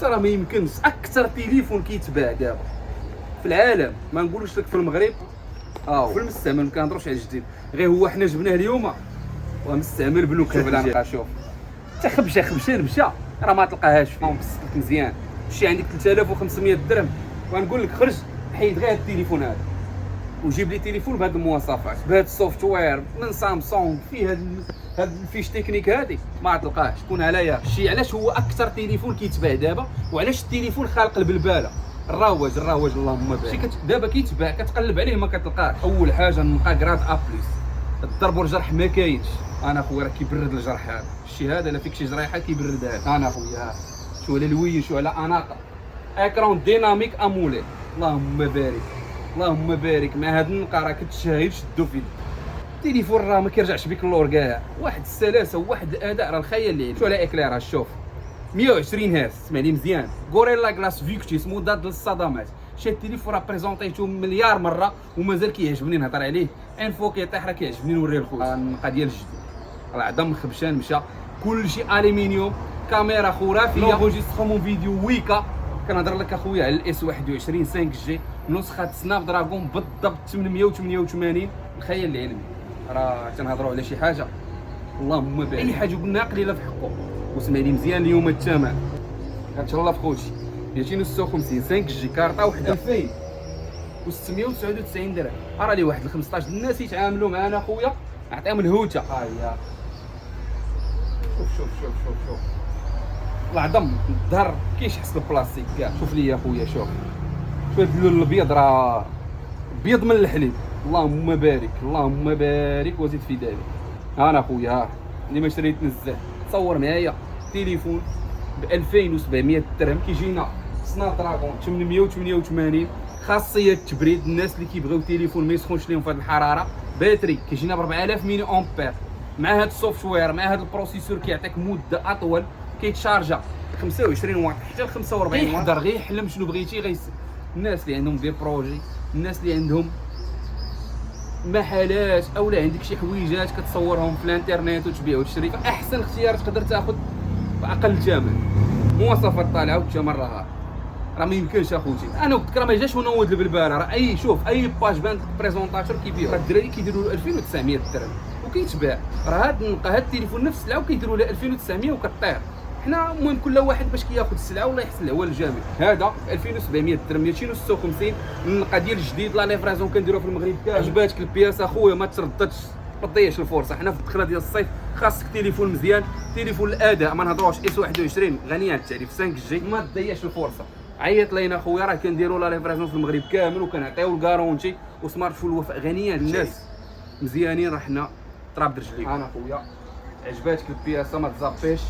راه ما يمكنش اكثر تليفون كيتباع دابا في العالم، ما نقولوش لك في المغرب في المستعمل، ما كنهضروش على الجديد، غير هو حنا جبناه اليوم ومستعمل بلوكات. بلا شوف حتى خبشه مشى راه ما تلقاهاش فيه، مسكت مزيان شي عندك 3500 درهم ونقول لك خرج حيد غير التليفون هذا وجيب لي تليفون بهذه المواصفات بهذا السوفت وير من سامسونج فيه هاد الفيش تكنيك هادي ما تلقاهش. شكون عليا شي علاش هو اكثر تليفون كيتباع دابا وعلاش التليفون خالق البلباله. الرواج اللهم بارك. دابا كيتباع كتقلب عليه ما كتلقاش. اول حاجه نلقى كراد ا بلس، الضرب والجرح ما كاينش. انا خويا راه كيبرد الجرح هذا، الشيء هذا الا فيك شي جريحه كيبردها. انا خويا شو على الوين شو على اناقه، اكرون ديناميك اموليد اللهم بارك اللهم بارك. مع هاد النقا راه كتشاهد شدو في التليفون راه ما كيرجعش بك اللور كاع. واحد السلاسه وواحد الاداء راه الخيال اللي شو على اكليراج. شوف 120 هرتز اسمعني مزيان، غوريلا جلاس فيكتيس مضاد للصدمات. شي التليفون راه بريزونطيتو مليار مره ومازال كيعجبني نهضر عليه. انفو كيطيح راه كيعجبني نوريه لخوت. النقا ديال الجديد راه عظم خبشان مشى، كلشي الومنيوم، كاميرا خرافيه، لونجيسترومون فيديو ويكا. كنهضر لك اخويا على الاس 21 5 جي نسخه سناب دراغون بالضبط 888. الخيال العلمي راه تنهضروا على شي حاجه اللهم بارك. اي حاجه قلنا قليله في حقه. وسمعني مزيان اليوم الثمن غتهلا في خوتي 256 5 جي كارطه وحده 2699 درهم. راه لي واحد 15 الناس يتعاملوا معنا اخويا نعطيهم الهوته. ها هي شوف العظم الظهر كيشحس بالبلاستيك كاع. شوف لي اخويا شوف هاد اللون الابيض راه ابيض من الحليب. اللهم بارك اللهم بارك وزيد في ذلك. انا اخويا اللي ما شريت نزاه تصور معايا تليفون ب 2700 درهم كيجينا سناب دراغون 888 خاصيه تبريد. الناس اللي كيبغيو تليفون ما يسخنش لهم في هذه الحراره. باتري كيجينا ب 4000 ملي امبير مع هذا السوفت وير مع هذا البروسيسور كيعطيك مده اطول. كيتشارجا 25 واط حتى ل 45 واط. يقدر غير يحلم شنو بغيتي. الناس اللي عندهم دي بروجي، الناس اللي عندهم محلات اولا عندك شي حويجات كتصورهم في الانترنت وتبيع وتشري، فاحسن اختيار تقدر تاخذ باقل ثمن. مواصفات طالعه والثمن راه ما يمكنش اخوتي. انا قلت لك راه ما جاش ونود بالبال. راه اي شوف اي باج بان بريزونطاتور كيبيعوا، راه الدراري كيديروا له 2900 درهم وكيتباع. راه هاد التليفون نفس السلعه وكيديروا له 2900 وكطير. حنا المهم كل واحد باش كياخذ السلعه والله يحسن هو الجامع. هذا 2700 درهم 256 النقا ديال الجديد. لا ليفرازون كنديروها في المغرب كامل. عجباتك البياس اخويا ما ترددش ما تضيعش الفرصه. حنا في الدخله ديال الصيف خاصك تليفون مزيان، تليفون الاداء ما نهضروش اس 21 غنيه عن التعريف 5 جي. ما تضيعش الفرصه. عيط لينا اخويا راه كنديروا لا ليفرازون في المغرب كامل وكنعطيو الكارونتي وسمارت فون الوفاء غنيه للناس مزيانين. راه حنا تراب درجليك. انا اخويا عجباتك البياسه ما تزابيش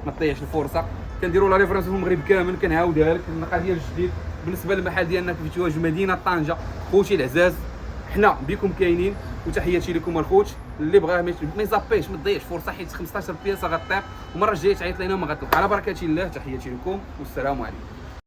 ما تضيعش الفرصه. كنديروا لا ريفرنس في المغرب كامل كنعاودها لك. النقا ديال الجديد بالنسبه للمحل ديالنا في تواجه مدينه طنجه. خوتي العزاز حنا بكم كاينين وتحياتي لكم الخوت. اللي بغاه ما يزابيش ما تضيعش فرصه حيت 15 بياسه غطير. المره الجايه تعيط لينا ما غتلقى. على بركه الله تحياتي لكم والسلام عليكم.